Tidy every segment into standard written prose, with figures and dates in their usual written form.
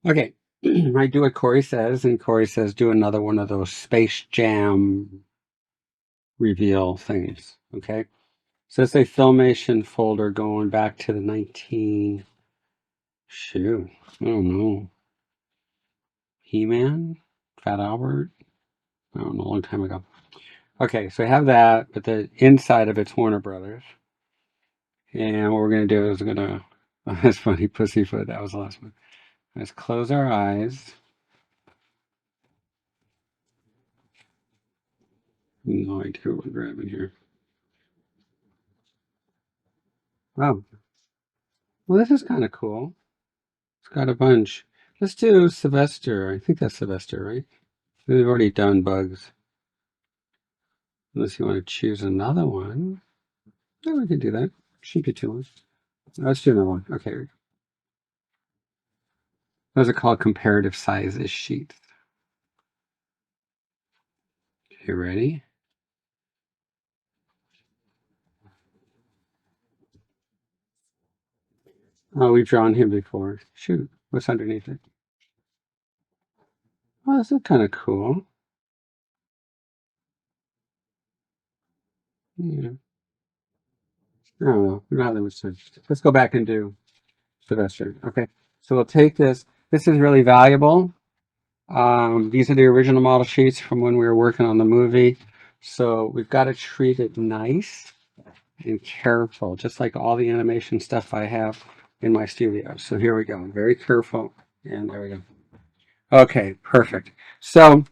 Okay, I do what Corey says, and Corey says do another one of those Space Jam reveal things. Okay, so it's a Filmation folder going back to the 19. Shoot, I don't know. He-Man, Fat Albert. I don't know, a long time ago. Okay, so I have that, but the inside of it's Warner Brothers. And what we're gonna do is we're gonna. That's funny, Pussyfoot. That was the last one. Let's close our eyes. No idea what we're grabbing here. Oh, well, this is kind of cool. It's got a bunch. Let's do Sylvester. I think that's Sylvester, right? We've already done bugs. Unless you want to choose another one. Yeah, we can do that. Shouldn't be too long. Let's do another one. Okay. Those are called comparative sizes sheets. Okay, ready? Oh, we've drawn him before. Shoot, what's underneath it? Oh, this is kind of cool. Yeah. I don't know. We don't have that much time. Let's go back and do Sylvester. Okay. So we'll take this. This is really valuable. These are the original model sheets from when we were working on the movie. So we've got to treat it nice and careful, just like all the animation stuff I have in my studio. So here we go. Very careful. And there we go. Okay, perfect. So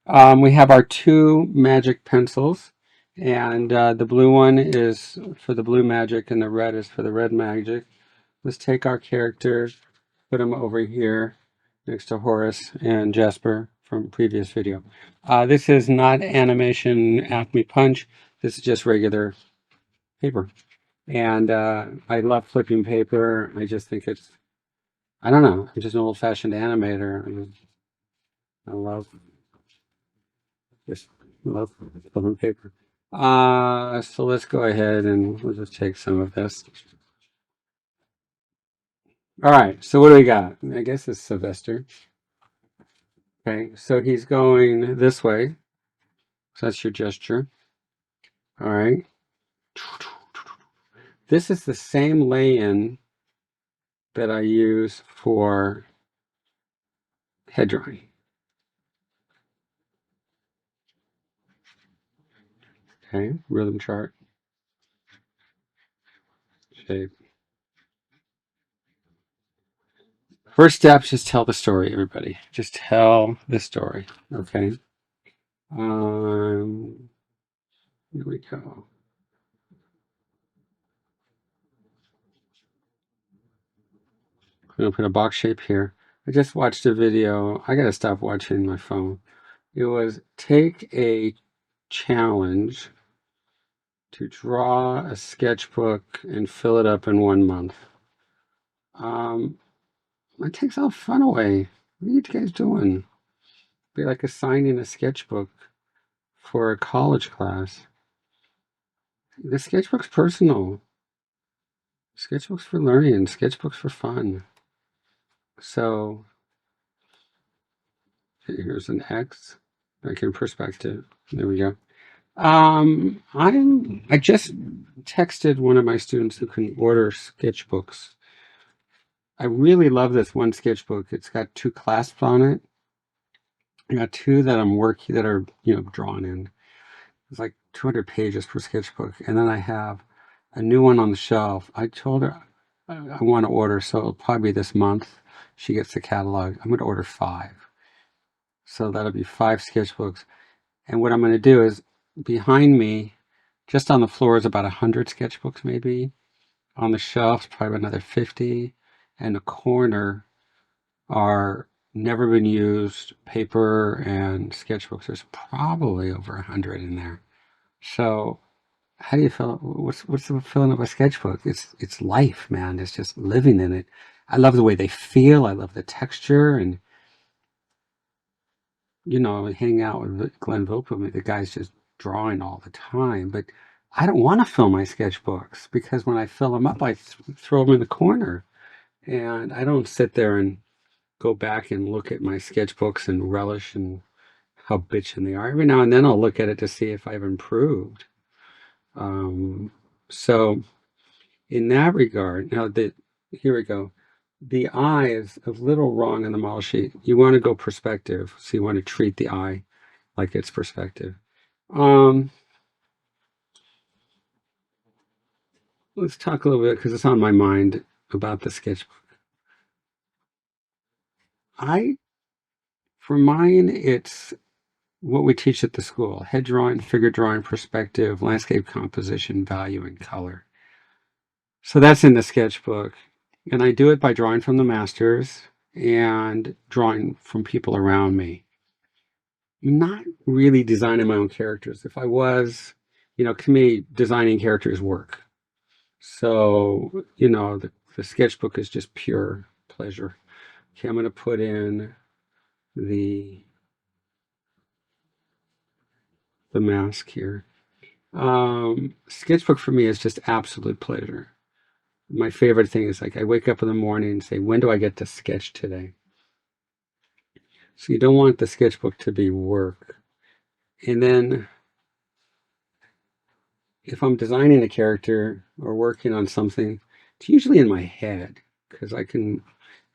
we have our two magic pencils. And the blue one is for the blue magic and the red is for the red magic. Let's take our characters, put them over here next to Horace and Jasper from previous video. This is not animation Acme Punch. This is just regular paper. And I love flipping paper. I just think it's, I don't know, I'm just an old-fashioned animator. I love, just love flipping paper. So let's go ahead and we'll just take some of this. All right, so what do we got? I guess it's Sylvester. Okay, so he's going this way. So that's your gesture. All right. This is the same lay-in that I use for head drawing. Okay, rhythm chart, shape. First step, just tell the story, everybody. Just tell the story, okay? Here we go. I'm gonna put a box shape here. I just watched a video. I gotta stop watching my phone. It was take a challenge to draw a sketchbook and fill it up in 1 month. That takes all fun away. What are you guys doing? Be like assigning a sketchbook for a college class. The sketchbook's personal. Sketchbooks for learning, sketchbooks for fun. So here's an X, like in perspective. There we go. I just texted one of my students who can order sketchbooks. I really love this one sketchbook. It's got two clasps on it. I got two that I'm working that are drawn in. It's like 200 pages per sketchbook, and then I have a new one on the shelf. I told her I want to order, so it'll probably be this month. She gets the catalog. I'm going to order 5, so that'll be 5 sketchbooks. And what I'm going to do is behind me, just on the floor, is about 100 sketchbooks, maybe. On the shelf, probably another 50, and the corner are never been used paper and sketchbooks. There's probably over 100 in there. So how do you feel? What's the feeling of a sketchbook? It's life, man. It's just living in it. I love the way they feel. I love the texture, and hanging out with Glenn Vopelman, the guy's just drawing all the time. But I don't want to fill my sketchbooks because when I fill them up, I throw them in the corner, and I don't sit there and go back and look at my sketchbooks and relish and how bitchin' they are. Every now and then I'll look at it to see if I've improved. So in that regard, here we go. The eye is a little wrong in the model sheet. You want to go perspective. So you want to treat the eye like it's perspective. Let's talk a little bit, because it's on my mind, about the sketchbook. For mine, it's what we teach at the school: head drawing, figure drawing, perspective, landscape composition, value, and color. So that's in the sketchbook. And I do it by drawing from the masters and drawing from people around me. I'm not really designing my own characters. If I was, to me, designing characters work. So, the sketchbook is just pure pleasure. Okay, I'm going to put in the mask here. Sketchbook for me is just absolute pleasure. My favorite thing is, like, I wake up in the morning and say, when do I get to sketch today? So you don't want the sketchbook to be work. And then if I'm designing a character or working on something, it's usually in my head, because I can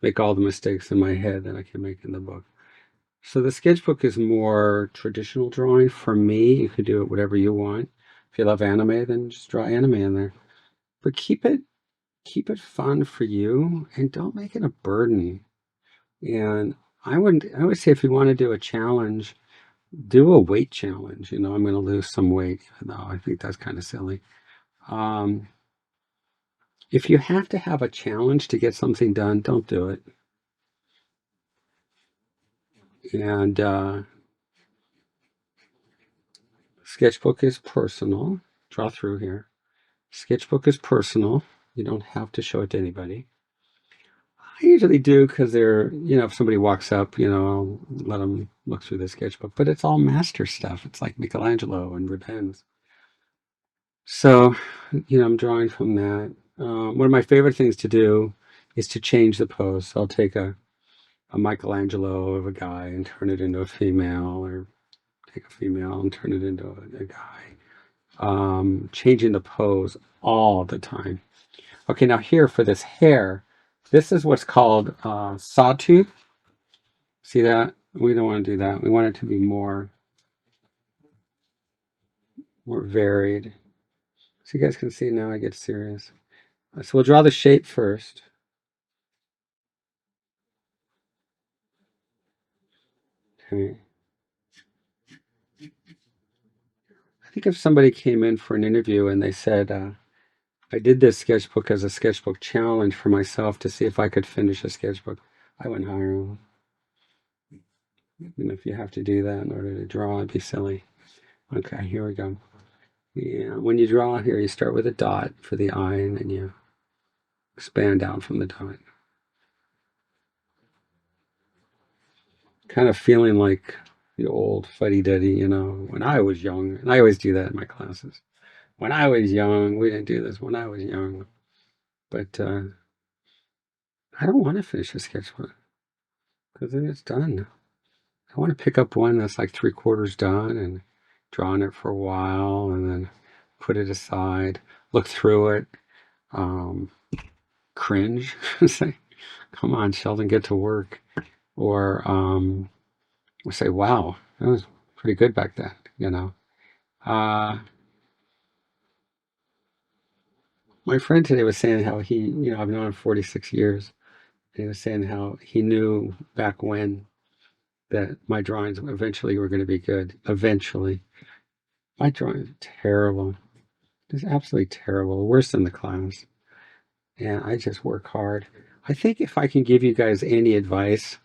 make all the mistakes in my head that I can make in the book. So the sketchbook is more traditional drawing for me. You could do it whatever you want. If you love anime, then just draw anime in there. But keep it fun for you, and don't make it a burden. And I would say, if you want to do a challenge, do a weight challenge. I'm going to lose some weight, even though I think that's kind of silly. If you have to have a challenge to get something done, don't do it. And sketchbook is personal. Draw through here. Sketchbook is personal. You don't have to show it to anybody. I usually do, because if somebody walks up, I'll let them look through the sketchbook. But it's all master stuff. It's like Michelangelo and Rubens. So, I'm drawing from that. One of my favorite things to do is to change the pose. So I'll take a Michelangelo of a guy and turn it into a female, or take a female and turn it into a guy. Changing the pose all the time. Okay, now here for this hair, this is what's called sawtooth. See that? We don't want to do that. We want it to be more varied. So you guys can see now I get serious. So we'll draw the shape first. Okay. I think if somebody came in for an interview and they said, I did this sketchbook as a sketchbook challenge for myself to see if I could finish a sketchbook, I wouldn't hire them. If you have to do that in order to draw, it'd be silly. Okay, here we go. Yeah, when you draw here, you start with a dot for the eye, and then you expand out from the dot. Kind of feeling like the old fuddy-duddy, when I was young. And I always do that in my classes. When I was young, we didn't do this. When I was young. But I don't want to finish a sketchbook, because then it's done. I want to pick up one that's like 3/4 done and draw on it for a while, and then put it aside, look through it, cringe, say, come on, Sheldon, get to work. Or say, wow, that was pretty good back then, My friend today was saying how he, I've known him 46 years. And he was saying how he knew back when that my drawings eventually were going to be good. Eventually. My drawings are terrible. Just absolutely terrible. Worse than the class. And I just work hard. I think if I can give you guys any advice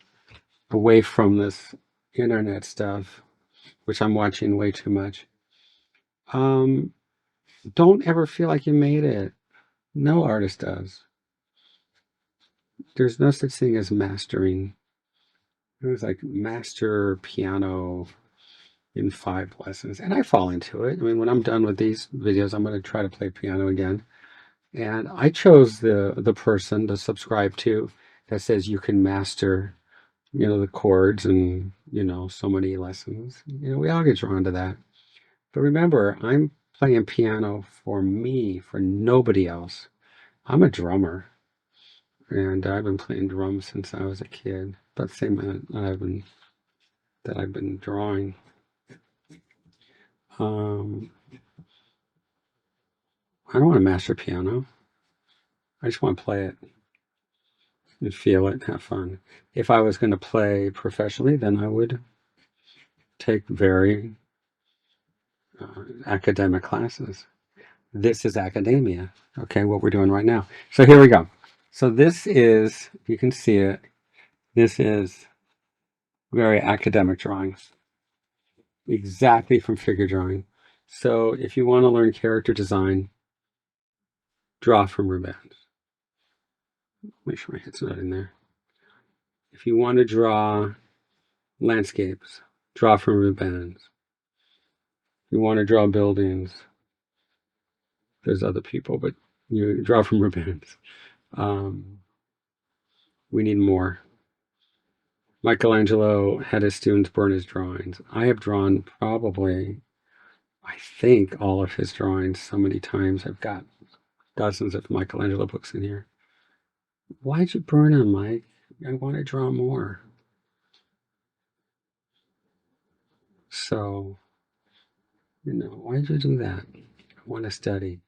away from this internet stuff, which I'm watching way too much, don't ever feel like you made it. No artist does. There's no such thing as mastering. It was like master piano in 5 lessons, and I fall into it. I mean, when I'm done with these videos, I'm going to try to play piano again. And I chose the person to subscribe to that says you can master the chords and, so many lessons. We all get drawn to that. But remember, I'm playing piano for me, for nobody else. I'm a drummer, and I've been playing drums since I was a kid. About the same amount that I've been drawing. Um, I don't want to master piano. I just want to play it and feel it and have fun. If I was going to play professionally, then I would take very academic classes. This is academia, okay, what we're doing right now. So here we go. So this is, you can see it, this is very academic drawings, exactly from figure drawing. So if you want to learn character design, draw from Rubens. Make sure my head's not in there. If you want to draw landscapes, draw from Rubens. If you want to draw buildings, there's other people, but you draw from Rubens. We need more. Michelangelo had his students burn his drawings. I have drawn probably, I think, all of his drawings so many times. I've got dozens of Michelangelo books in here. Why'd you burn them, Mike? I want to draw more. So, why'd you do that? I want to study.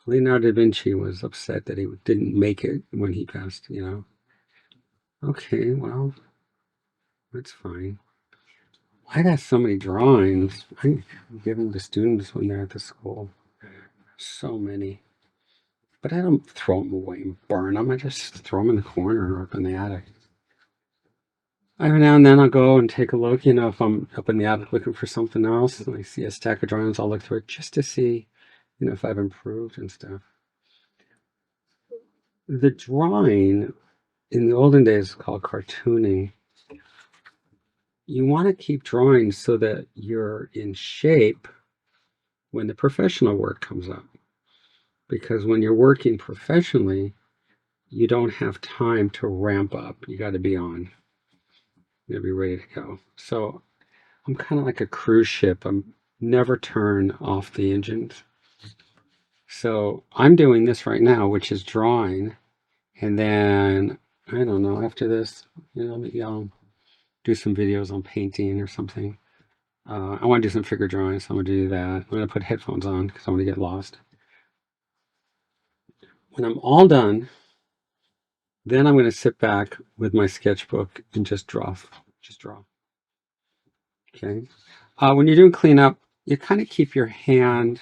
Leonardo da Vinci was upset that he didn't make it when he passed. Okay, well, that's fine. I got so many drawings. I give them to students when they're at the school. So many. But I don't throw them away and burn them. I just throw them in the corner or up in the attic. Every now and then I'll go and take a look, if I'm up in the attic looking for something else and I see a stack of drawings, I'll look through it just to see, if I've improved and stuff. The drawing in the olden days is called cartooning. You want to keep drawing so that you're in shape when the professional work comes up. Because when you're working professionally, you don't have time to ramp up. You got to be on. You got to be ready to go. So I'm kind of like a cruise ship. I'm never turn off the engines. So I'm doing this right now, which is drawing. And then, I don't know, after this, maybe I'll do some videos on painting or something. I want to do some figure drawing, so I'm going to do that. I'm going to put headphones on because I'm going to get lost. When I'm all done, then I'm going to sit back with my sketchbook and just draw. Just draw. Okay. When you're doing cleanup, you kind of keep your hand.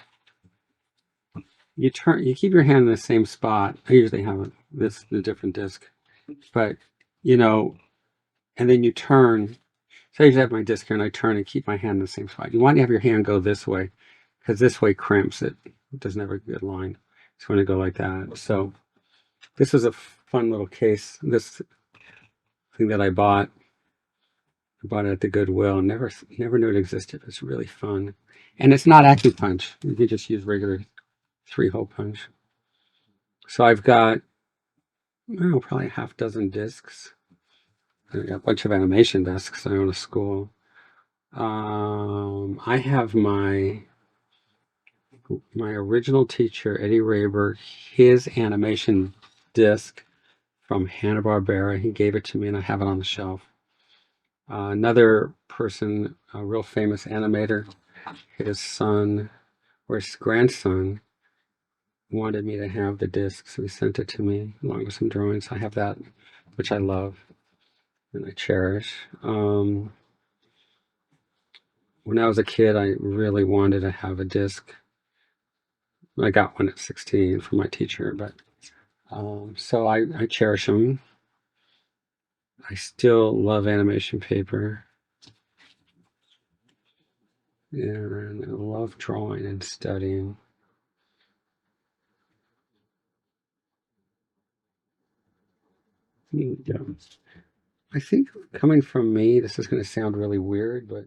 You keep your hand in the same spot. I usually have the different disc, but and then you turn. So I usually have my disc here, and I turn and keep my hand in the same spot. You want to have your hand go this way, because this way crimps it. It doesn't have a good line. So you want to go like that. So this is a fun little case. This thing that I bought it at the Goodwill. Never knew it existed. It's really fun, and it's not acupunch. You can just use regular 3-hole punch. So I've got probably a half dozen discs. I got a bunch of animation discs. I own a school. I have my original teacher, Eddie Rayberg, his animation disc from Hanna-Barbera. He gave it to me, and I have it on the shelf. Another person, a real famous animator, his son or his grandson wanted me to have the disc, so he sent it to me along with some drawings. I have that, which I love and I cherish. When I was a kid, I really wanted to have a disc. I got one at 16 from my teacher, but so I cherish them. I still love animation paper, and I love drawing and studying. Yeah. I think coming from me, this is going to sound really weird, but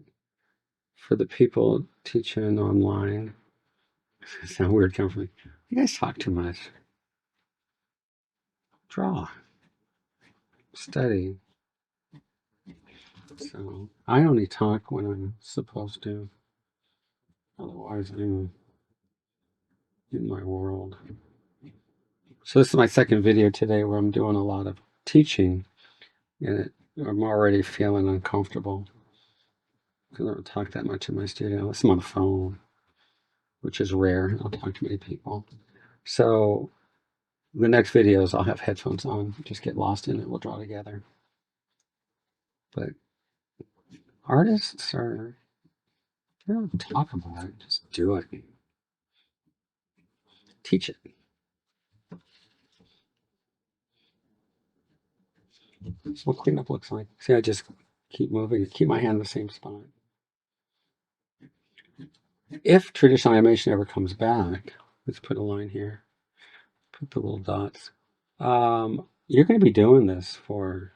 for the people teaching online, it's going to sound weird coming from me. You guys talk too much. Draw, study, So I only talk when I'm supposed to. Otherwise, I'm in my world. So this is my second video today where I'm doing a lot of teaching, and I'm already feeling uncomfortable because I don't talk that much in my studio. Unless I'm on the phone, which is rare. I don't talk to many people. So the next videos I'll have headphones on. Just get lost in it. We'll draw together. But artists are, they don't talk about it. Just do it. Teach it. That's what cleanup looks like. See, I just keep moving, keep my hand in the same spot. If traditional animation ever comes back, let's put a line here, put the little dots. You're going to be doing this for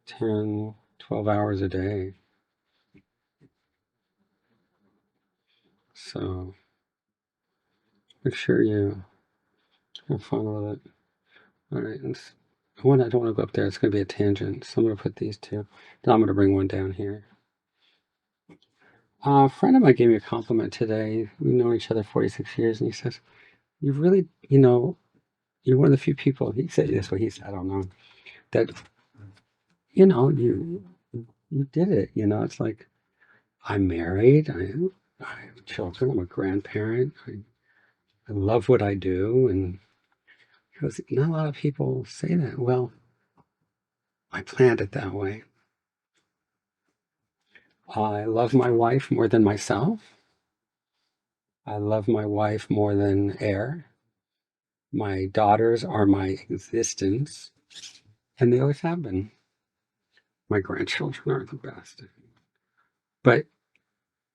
10, 12 hours a day. So make sure you have fun with it. All right, I don't want to go up there. It's going to be a tangent. So I'm going to put these two. Then I'm going to bring one down here. A friend of mine gave me a compliment today. We've known each other 46 years, and he says, "You've really, you're one of the few people." He said this way. He said, "I don't know that, you did it. It's like I'm married. I have children. I'm a grandparent. I love what I do." And he goes, "Not a lot of people say that." Well, I planned it that way. I love my wife more than myself. I love my wife more than air. My daughters are my existence, and they always have been. My grandchildren are the best. But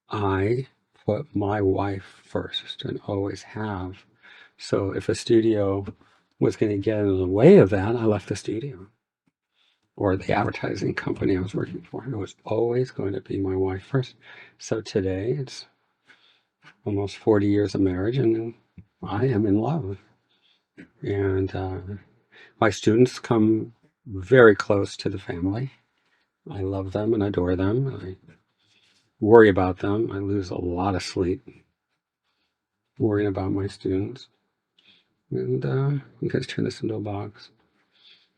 I put my wife first and always have. So if a studio was going to get in the way of that, I left the studio or the advertising company I was working for. It was always going to be my wife first. So today it's almost 40 years of marriage, and I am in love. And my students come very close to the family. I love them and adore them. I worry about them. I lose a lot of sleep worrying about my students. And you guys turn this into a box.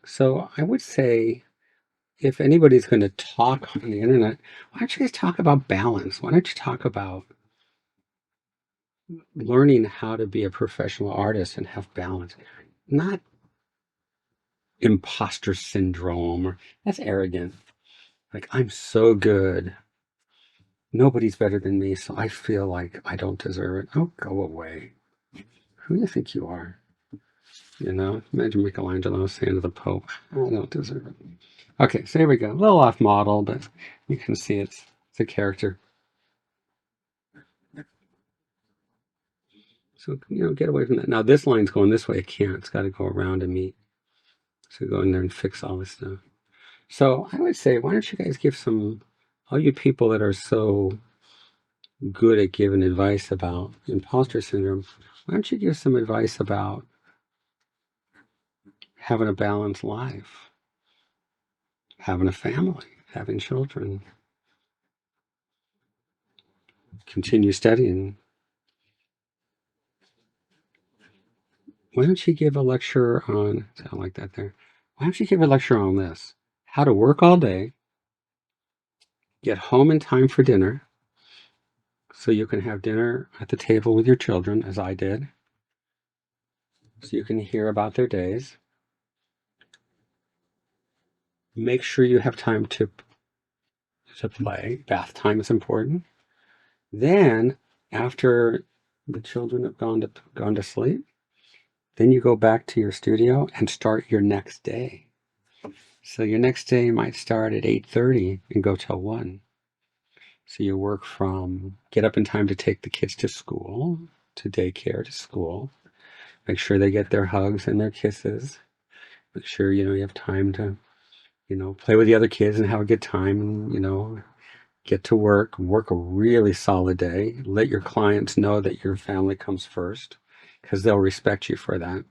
So I would say if anybody's going to talk on the internet, why don't you guys talk about balance? Why don't you talk about learning how to be a professional artist and have balance? Not imposter syndrome, or that's arrogant. Like, I'm so good. Nobody's better than me, so I feel like I don't deserve it. Oh, go away. Who do you think you are? Imagine Michelangelo saying to the Pope, "I don't deserve it." Okay, so here we go. A little off model, but you can see it's a character. So, get away from that. Now this line's going this way. It can't. It's got to go around and meet. So go in there and fix all this stuff. So I would say, why don't you guys give all you people that are so good at giving advice about imposter syndrome, why don't you give some advice about having a balanced life, having a family, having children, continue studying. Why don't you give a lecture on, sound like that there, why don't you give a lecture on this? How to work all day, get home in time for dinner, so you can have dinner at the table with your children, as I did, so you can hear about their days. Make sure you have time to play. Bath time is important. Then, after the children have gone to sleep, then you go back to your studio and start your next day. So your next day might start at 8:30 and go till 1. So you work from get up in time to take the kids to school, to daycare, to school. Make sure they get their hugs and their kisses. Make sure you have time to play with the other kids and have a good time, and get to work a really solid day. Let your clients know that your family comes first, because they'll respect you for that.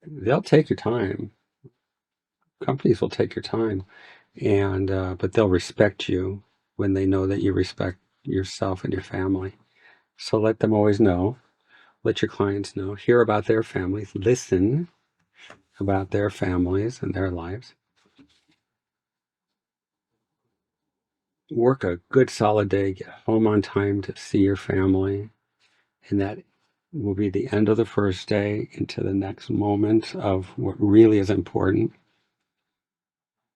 They'll take your time. companies will take your time, and but they'll respect you when they know that you respect yourself and your family. So let them always know. Let your clients know. Hear about their families. Listen about their families and their lives. Work a good solid day. Get home on time to see your family. And that will be the end of the first day into the next moment of what really is important.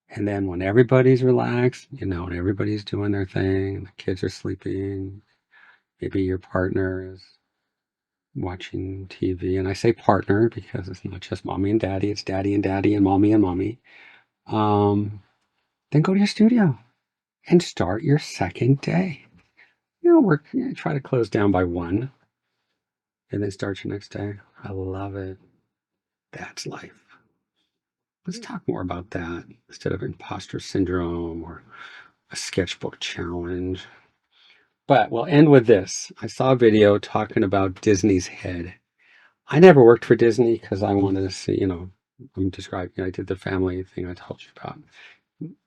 And then when everybody's relaxed, and everybody's doing their thing, and the kids are sleeping, maybe your partner is watching TV. And I say partner because it's not just mommy and daddy, it's daddy and mommy and mommy. Then go to your studio and start your second day. Try to close down by 1 and then start your next day. I love it. That's life. Let's talk more about that instead of imposter syndrome or a sketchbook challenge. But we'll end with this. I saw a video talking about Disney's head. I never worked for Disney because I wanted to see, I'm describing, I did the family thing I told you about.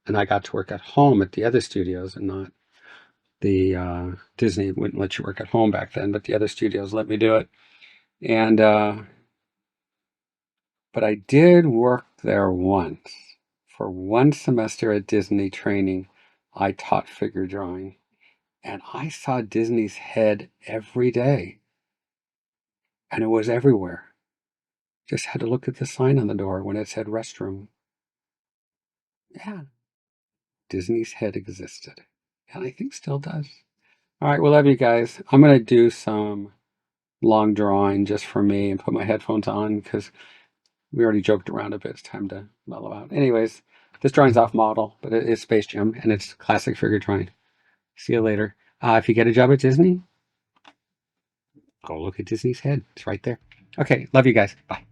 And I got to work at home at the other studios and not the Disney wouldn't let you work at home back then, but the other studios let me do it. And but I did work there once. For 1 semester at Disney training, I taught figure drawing, and I saw Disney's head every day, and it was everywhere. Just had to look at the sign on the door when it said restroom. Yeah, Disney's head existed, and I think still does. All right, well, love you guys. I'm going to do some long drawing just for me and put my headphones on because we already joked around a bit. It's time to mellow out. Anyways, this drawing's off model, but it is Space Jam, and it's classic figure drawing. See you later. If you get a job at Disney, go look at Disney's head. It's right there. Okay, love you guys. Bye.